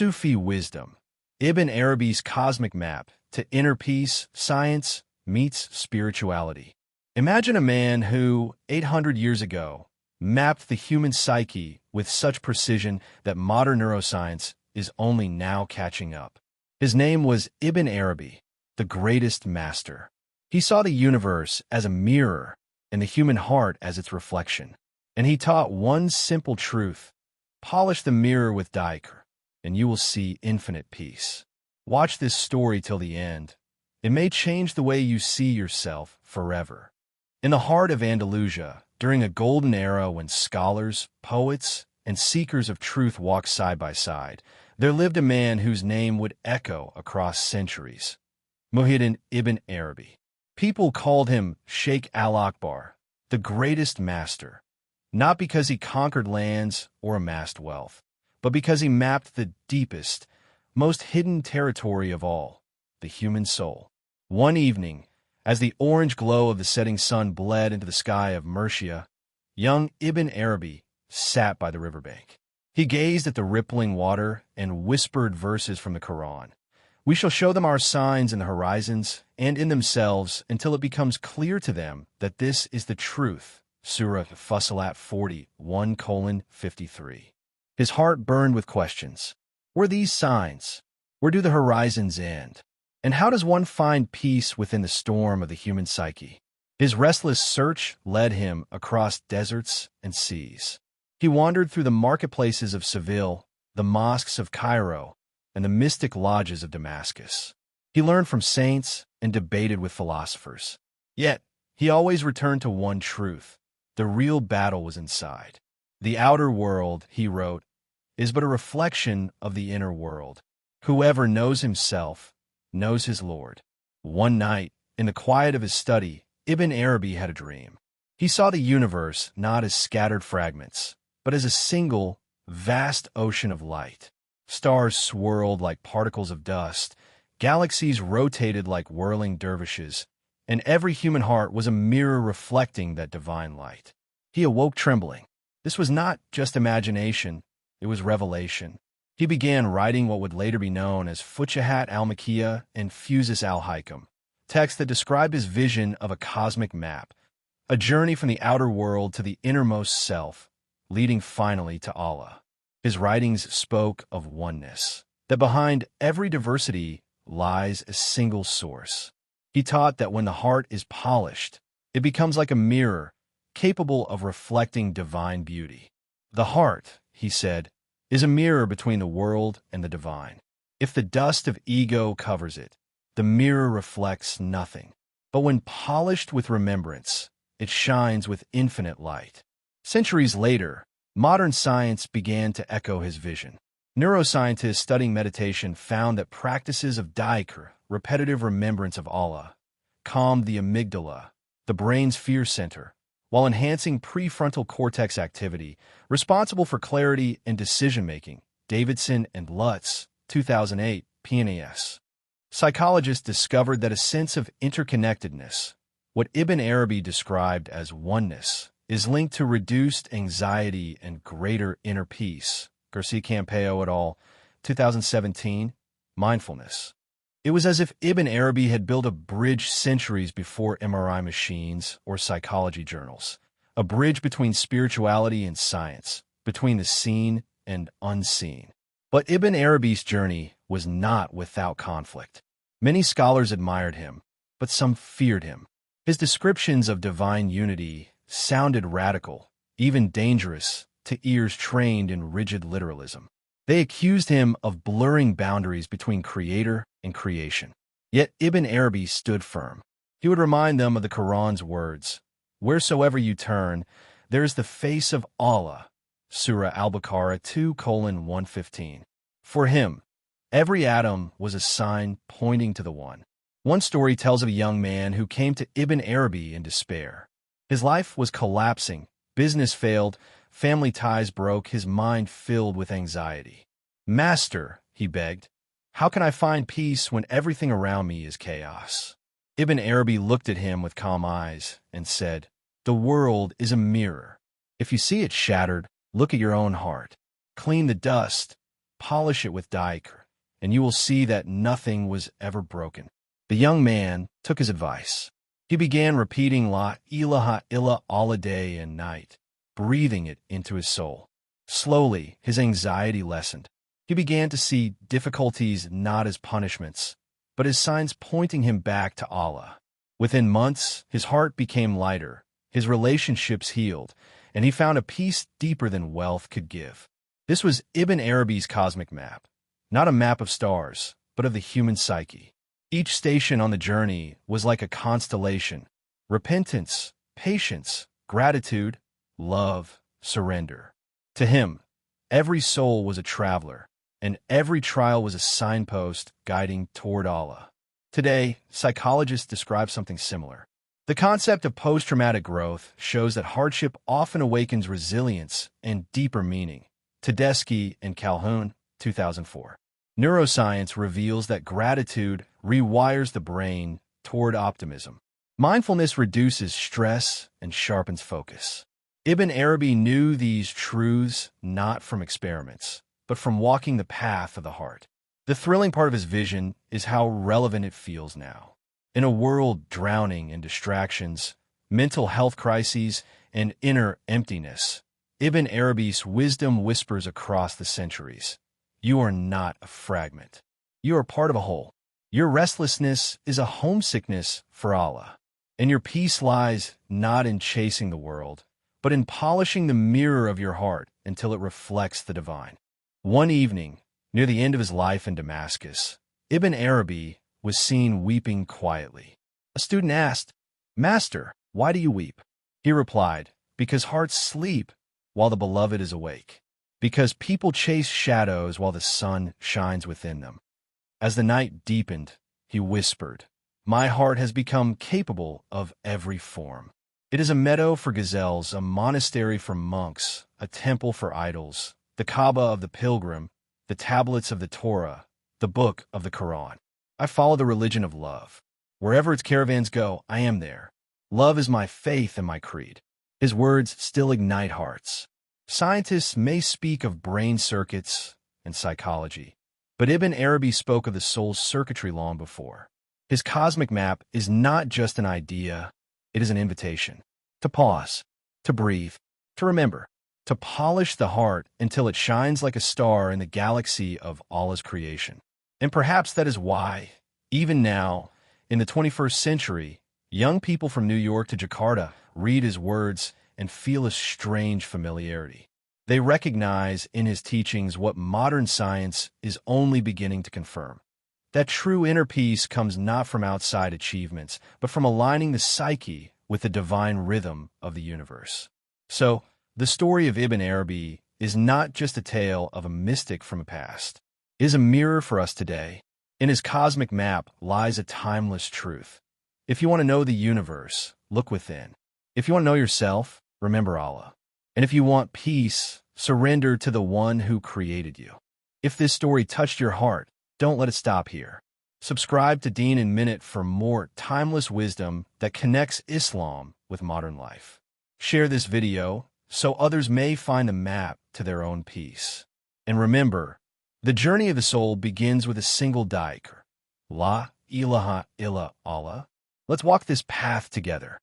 Sufi wisdom, Ibn Arabi's cosmic map to inner peace, science meets spirituality. Imagine a man who, 800 years ago, mapped the human psyche with such precision that modern neuroscience is only now catching up. His name was Ibn Arabi, the greatest master. He saw the universe as a mirror and the human heart as its reflection. And he taught one simple truth: polish the mirror with dieker, and you will see infinite peace. Watch this story till the end. It may change the way you see yourself forever. In the heart of Andalusia, during a golden era when scholars, poets, and seekers of truth walked side by side, there lived a man whose name would echo across centuries: Muhyiddin ibn Arabi. People called him Sheikh al-Akbar, the greatest master, not because he conquered lands or amassed wealth, but because he mapped the deepest, most hidden territory of all, the human soul. One evening, as the orange glow of the setting sun bled into the sky of Murcia, young Ibn Arabi sat by the riverbank. He gazed at the rippling water and whispered verses from the Quran. We shall show them our signs in the horizons and in themselves until it becomes clear to them that this is the truth. Surah Fussilat 41:53. His heart burned with questions. Were these signs? Where do the horizons end? And how does one find peace within the storm of the human psyche? His restless search led him across deserts and seas. He wandered through the marketplaces of Seville, the mosques of Cairo, and the mystic lodges of Damascus. He learned from saints and debated with philosophers. Yet, he always returned to one truth: the real battle was inside. The outer world, he wrote, is but a reflection of the inner world. Whoever knows himself knows his Lord. One night, in the quiet of his study, Ibn Arabi had a dream. He saw the universe not as scattered fragments, but as a single, vast ocean of light. Stars swirled like particles of dust, galaxies rotated like whirling dervishes, and every human heart was a mirror reflecting that divine light. He awoke trembling. This was not just imagination, it was revelation. He began writing what would later be known as Futuhat al-Makkiyah and Fusus al-Hikam, texts that described his vision of a cosmic map, a journey from the outer world to the innermost self, leading finally to Allah. His writings spoke of oneness, that behind every diversity lies a single source. He taught that when the heart is polished, it becomes like a mirror, capable of reflecting divine beauty. The heart, he said, is a mirror between the world and the divine. If the dust of ego covers it, the mirror reflects nothing. But when polished with remembrance, it shines with infinite light. Centuries later, modern science began to echo his vision. Neuroscientists studying meditation found that practices of dikr, repetitive remembrance of Allah, calmed the amygdala, the brain's fear center, while enhancing prefrontal cortex activity, responsible for clarity and decision-making. Davidson and Lutz, 2008, PNAS. Psychologists discovered that a sense of interconnectedness, what Ibn Arabi described as oneness, is linked to reduced anxiety and greater inner peace. Garcia Campeo et al., 2017, Mindfulness. It was as if Ibn Arabi had built a bridge centuries before MRI machines or psychology journals, a bridge between spirituality and science, between the seen and unseen. But Ibn Arabi's journey was not without conflict. Many scholars admired him, but some feared him. His descriptions of divine unity sounded radical, even dangerous, to ears trained in rigid literalism. They accused him of blurring boundaries between creator and creation. Yet Ibn Arabi stood firm. He would remind them of the Quran's words, "Wheresoever you turn, there is the face of Allah." Surah Al-Baqarah 2:115. For him, every atom was a sign pointing to the One. One story tells of a young man who came to Ibn Arabi in despair. His life was collapsing, business failed, family ties broke, his mind filled with anxiety. "Master," he begged, "how can I find peace when everything around me is chaos?" Ibn Arabi looked at him with calm eyes and said, "The world is a mirror. If you see it shattered, look at your own heart. Clean the dust, polish it with dike, and you will see that nothing was ever broken." The young man took his advice. He began repeating La ilaha illallah day and night, breathing it into his soul. Slowly, his anxiety lessened. He began to see difficulties not as punishments, but as signs pointing him back to Allah. Within months, his heart became lighter, his relationships healed, and he found a peace deeper than wealth could give. This was Ibn Arabi's cosmic map, not a map of stars, but of the human psyche. Each station on the journey was like a constellation: repentance, patience, gratitude, love, surrender. To him, every soul was a traveler, and every trial was a signpost guiding toward Allah. Today, psychologists describe something similar. The concept of post-traumatic growth shows that hardship often awakens resilience and deeper meaning. Tedeschi and Calhoun, 2004. Neuroscience reveals that gratitude rewires the brain toward optimism. Mindfulness reduces stress and sharpens focus. Ibn Arabi knew these truths not from experiments, but from walking the path of the heart. The thrilling part of his vision is how relevant it feels now. In a world drowning in distractions, mental health crises, and inner emptiness, Ibn Arabi's wisdom whispers across the centuries. You are not a fragment. You are part of a whole. Your restlessness is a homesickness for Allah, and your peace lies not in chasing the world, but in polishing the mirror of your heart until it reflects the divine. One evening, near the end of his life in Damascus, Ibn Arabi was seen weeping quietly. A student asked, "Master, why do you weep?" He replied, "Because hearts sleep while the beloved is awake. Because people chase shadows while the sun shines within them." As the night deepened, he whispered, "My heart has become capable of every form. It is a meadow for gazelles, a monastery for monks, a temple for idols, the Kaaba of the pilgrim, the tablets of the Torah, the book of the Quran. I follow the religion of love. Wherever its caravans go, I am there. Love is my faith and my creed." His words still ignite hearts. Scientists may speak of brain circuits and psychology, but Ibn Arabi spoke of the soul's circuitry long before. His cosmic map is not just an idea, it is an invitation to pause, to breathe, to remember, to polish the heart until it shines like a star in the galaxy of Allah's creation. And perhaps that is why, even now, in the 21st century, young people from New York to Jakarta read his words and feel a strange familiarity. They recognize in his teachings what modern science is only beginning to confirm: that true inner peace comes not from outside achievements, but from aligning the psyche with the divine rhythm of the universe. So, the story of Ibn Arabi is not just a tale of a mystic from the past. It is a mirror for us today. In his cosmic map lies a timeless truth. If you want to know the universe, look within. If you want to know yourself, remember Allah. And if you want peace, surrender to the one who created you. If this story touched your heart, don't let it stop here. Subscribe to Deen in Minute for more timeless wisdom that connects Islam with modern life. Share this video so others may find the map to their own peace. And remember, the journey of the soul begins with a single dike, La ilaha illallah. Let's walk this path together.